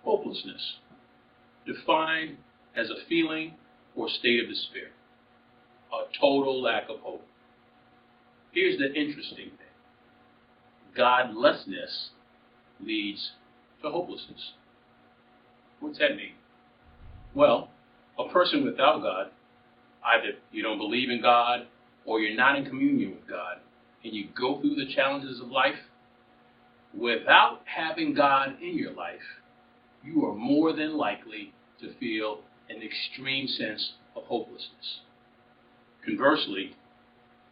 Hopelessness, defined as a feeling or state of despair, a total lack of hope. Here's the interesting thing. Godlessness leads to hopelessness. What's that mean? Well, a person without God, either you don't believe in God or you're not in communion with God, and you go through the challenges of life, without having God in your life, you are more than likely to feel an extreme sense of hopelessness. Conversely,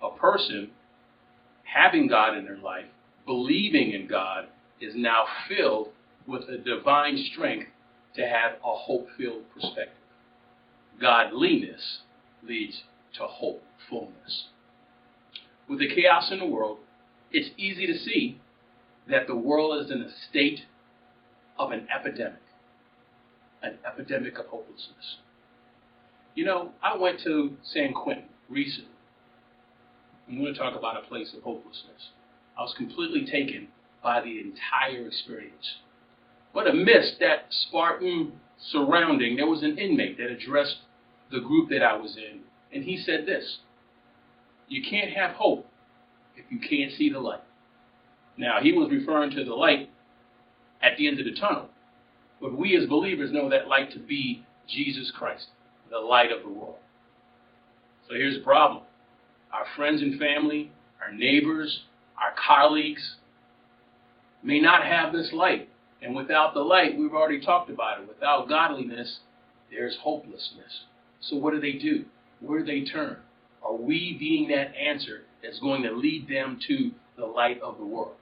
a person having God in their life, believing in God, is now filled with a divine strength to have a hope-filled perspective. Godliness leads to hopefulness. With the chaos in the world, it's easy to see that the world is in a state of an epidemic of hopelessness. You know, I went to San Quentin recently. I'm going to talk about a place of hopelessness. I was completely taken by the entire experience. But amidst that Spartan surrounding, there was an inmate that addressed the group that I was in, and he said this: you can't have hope if you can't see the light. Now, he was referring to the light at the end of the tunnel, but we as believers know that light to be Jesus Christ, the light of the world. So here's the problem. Our friends and family, our neighbors, our colleagues may not have this light. And without the light, we've already talked about it, without godliness, there's hopelessness. So what do? Where do they turn? Are we being that answer that's going to lead them to the light of the world?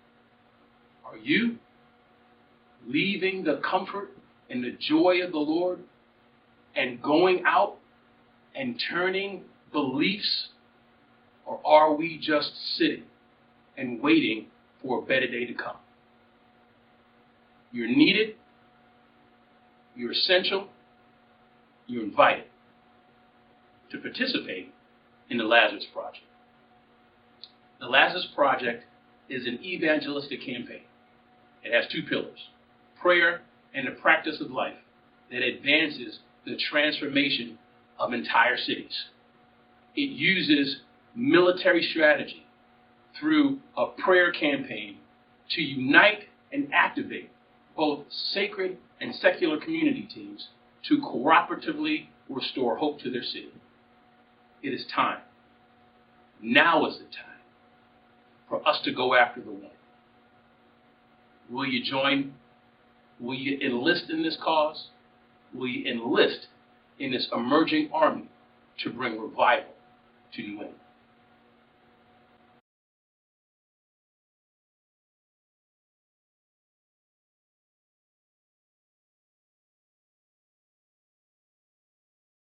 Are you leaving the comfort and the joy of the Lord and going out and turning beliefs? Or are we just sitting and waiting for a better day to come? You're needed, you're essential, you're invited to participate in the Lazarus Project. The Lazarus Project is an evangelistic campaign. It has two pillars: prayer and the practice of life that advances the transformation of entire cities. It uses military strategy through a prayer campaign to unite and activate both sacred and secular community teams to cooperatively restore hope to their city. It is time. Now is the time for us to go after the one. Will you join? Will you enlist in this cause? Will you enlist in this emerging army to bring revival to New England?